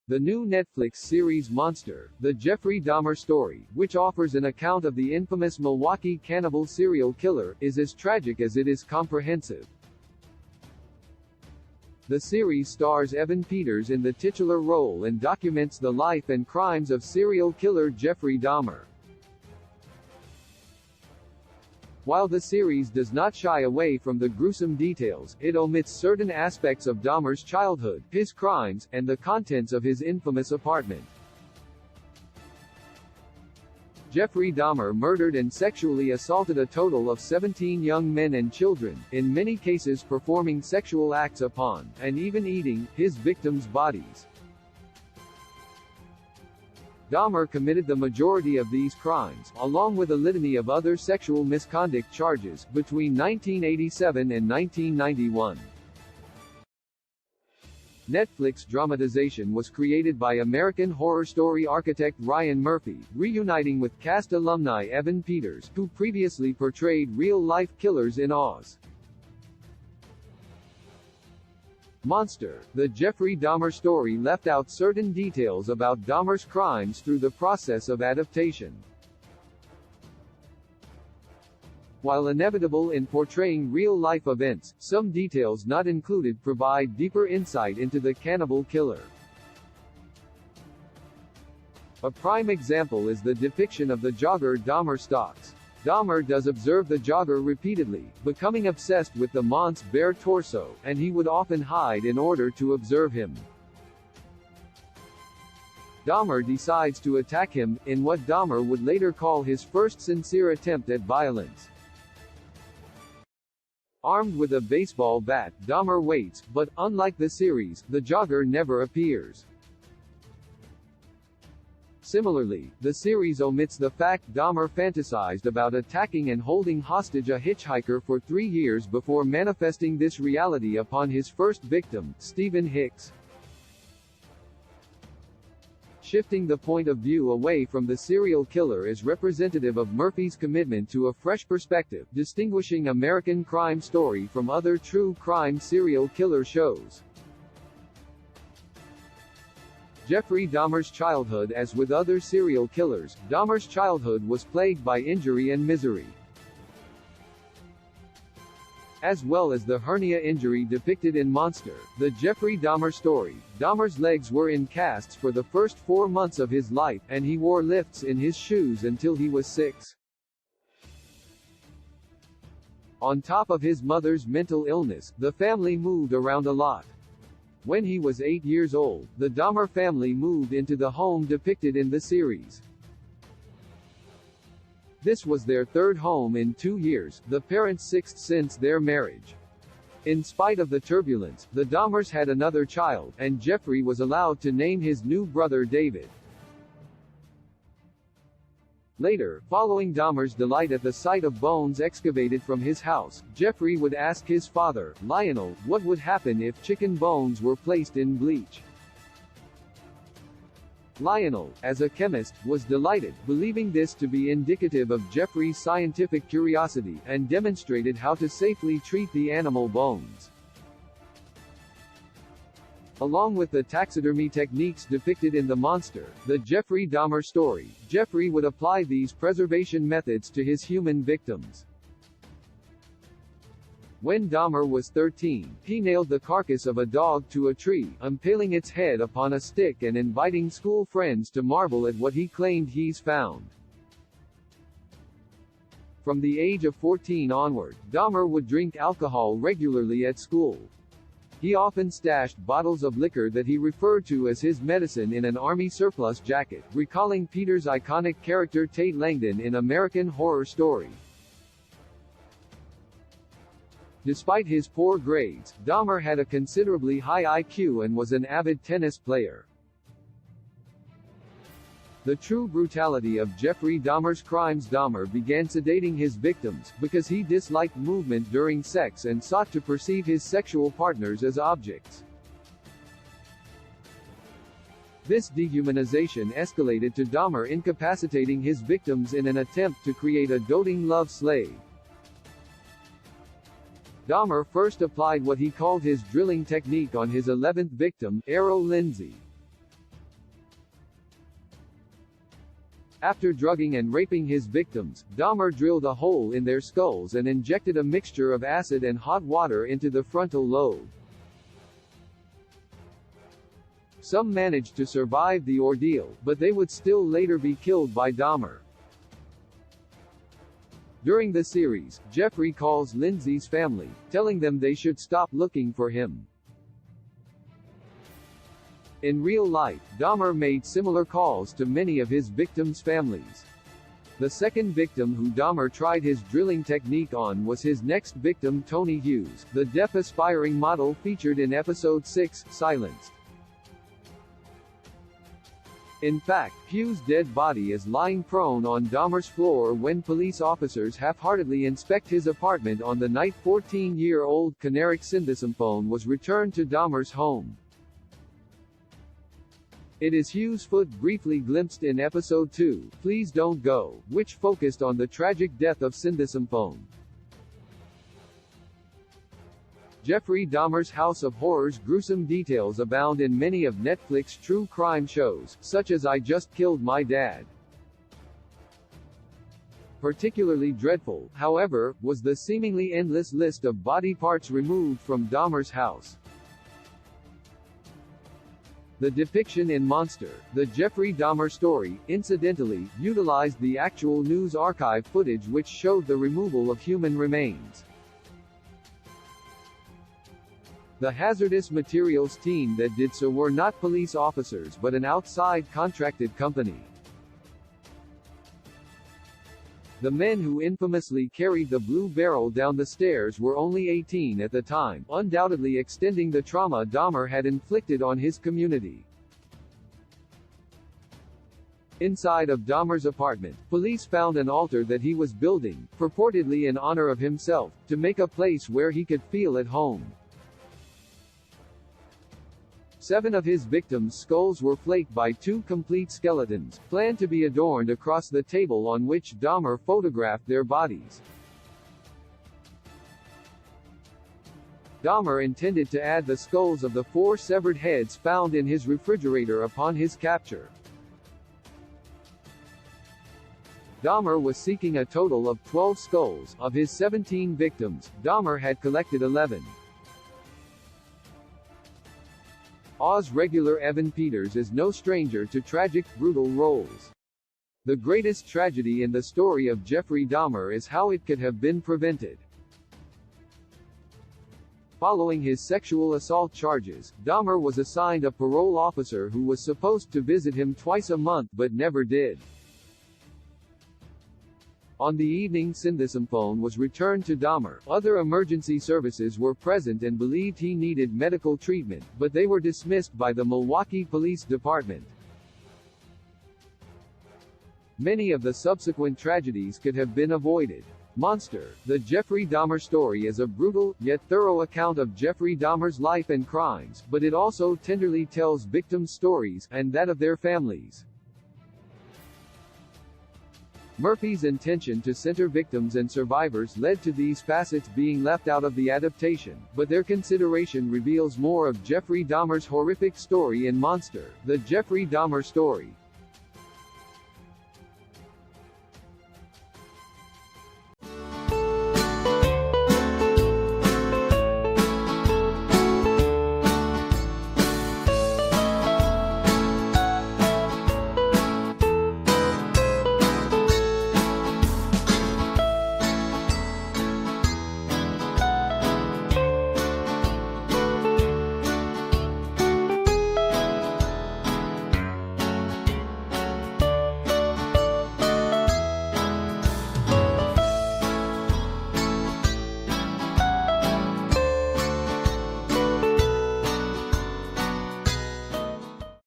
The new Netflix series Monster, The Jeffrey Dahmer Story, which offers an account of the infamous Milwaukee cannibal serial killer, is as tragic as it is comprehensive. The series stars Evan Peters in the titular role and documents the life and crimes of serial killer Jeffrey Dahmer. While the series does not shy away from the gruesome details, it omits certain aspects of Dahmer's childhood, his crimes, and the contents of his infamous apartment. Jeffrey Dahmer murdered and sexually assaulted a total of 17 young men and children, in many cases performing sexual acts upon, and even eating, his victims' bodies. Dahmer committed the majority of these crimes, along with a litany of other sexual misconduct charges, between 1987 and 1991. Netflix dramatization was created by American Horror Story architect Ryan Murphy, reuniting with cast alumni Evan Peters, who previously portrayed real-life killers in Oz. Monster, The Jeffrey Dahmer Story left out certain details about Dahmer's crimes through the process of adaptation. While inevitable in portraying real-life events, some details not included provide deeper insight into the cannibal killer. A prime example is the depiction of the jogger Dahmer stalks. Dahmer does observe the jogger repeatedly, becoming obsessed with the mont's bare torso, and he would often hide in order to observe him. Dahmer decides to attack him, in what Dahmer would later call his first sincere attempt at violence. Armed with a baseball bat, Dahmer waits, but, unlike the series, the jogger never appears. Similarly, the series omits the fact Dahmer fantasized about attacking and holding hostage a hitchhiker for 3 years before manifesting this reality upon his first victim, Stephen Hicks. Shifting the point of view away from the serial killer is representative of Murphy's commitment to a fresh perspective, distinguishing American Crime Story from other true crime serial killer shows. Jeffrey Dahmer's childhood. As with other serial killers, Dahmer's childhood was plagued by injury and misery. As well as the hernia injury depicted in Monster, The Jeffrey Dahmer Story, Dahmer's legs were in casts for the first 4 months of his life, and he wore lifts in his shoes until he was 6. On top of his mother's mental illness, the family moved around a lot. When he was 8 years old, the Dahmer family moved into the home depicted in the series. This was their third home in 2 years, the parents' sixth since their marriage. In spite of the turbulence, the Dahmers had another child, and Jeffrey was allowed to name his new brother David. Later, following Dahmer's delight at the sight of bones excavated from his house, Jeffrey would ask his father, Lionel, what would happen if chicken bones were placed in bleach. Lionel, as a chemist, was delighted, believing this to be indicative of Jeffrey's scientific curiosity, and demonstrated how to safely treat the animal bones. Along with the taxidermy techniques depicted in the Monster, The Jeffrey Dahmer Story, Jeffrey would apply these preservation methods to his human victims. When Dahmer was 13, he nailed the carcass of a dog to a tree, impaling its head upon a stick and inviting school friends to marvel at what he claimed he's found. From the age of 14 onward, Dahmer would drink alcohol regularly at school. He often stashed bottles of liquor that he referred to as his medicine in an army surplus jacket, recalling Peter's iconic character Tate Langdon in American Horror Story. Despite his poor grades, Dahmer had a considerably high IQ and was an avid tennis player. The true brutality of Jeffrey Dahmer's crimes. Dahmer began sedating his victims, because he disliked movement during sex and sought to perceive his sexual partners as objects. This dehumanization escalated to Dahmer incapacitating his victims in an attempt to create a doting love slave. Dahmer first applied what he called his drilling technique on his 11th victim, Arrow Lindsay. After drugging and raping his victims, Dahmer drilled a hole in their skulls and injected a mixture of acid and hot water into the frontal lobe. Some managed to survive the ordeal, but they would still later be killed by Dahmer. During the series, Jeffrey calls Lindsay's family, telling them they should stop looking for him. In real life, Dahmer made similar calls to many of his victims' families. The second victim who Dahmer tried his drilling technique on was his next victim, Tony Hughes, the deaf aspiring model featured in episode 6, Silenced. In fact, Hughes' dead body is lying prone on Dahmer's floor when police officers half-heartedly inspect his apartment on the night 14-year-old Canaric synthosyphone was returned to Dahmer's home. It is Hughes' foot briefly glimpsed in episode 2, Please Don't Go, which focused on the tragic death of synthosyphone. Jeffrey Dahmer's House of Horrors gruesome details abound in many of Netflix's true crime shows, such as I Just Killed My Dad. Particularly dreadful, however, was the seemingly endless list of body parts removed from Dahmer's house. The depiction in Monster, the Jeffrey Dahmer story, incidentally, utilized the actual news archive footage which showed the removal of human remains. The hazardous materials team that did so were not police officers but an outside contracted company. The men who infamously carried the blue barrel down the stairs were only 18 at the time, undoubtedly extending the trauma Dahmer had inflicted on his community. Inside of Dahmer's apartment, police found an altar that he was building, purportedly in honor of himself, to make a place where he could feel at home. 7 of his victims' skulls were flaked by 2 complete skeletons, planned to be adorned across the table on which Dahmer photographed their bodies. Dahmer intended to add the skulls of the 4 severed heads found in his refrigerator upon his capture. Dahmer was seeking a total of 12 skulls. Of his 17 victims, Dahmer had collected 11. Oz regular Evan Peters is no stranger to tragic, brutal roles. The greatest tragedy in the story of Jeffrey Dahmer is how it could have been prevented. Following his sexual assault charges, Dahmer was assigned a parole officer who was supposed to visit him twice a month but never did. On the evening synthosyphone was returned to Dahmer, other emergency services were present and believed he needed medical treatment, but they were dismissed by the Milwaukee Police Department. Many of the subsequent tragedies could have been avoided. Monster, the Jeffrey Dahmer story is a brutal, yet thorough account of Jeffrey Dahmer's life and crimes, but it also tenderly tells victims' stories, and that of their families. Murphy's intention to center victims and survivors led to these facets being left out of the adaptation, but their consideration reveals more of Jeffrey Dahmer's horrific story in Monster, the Jeffrey Dahmer story.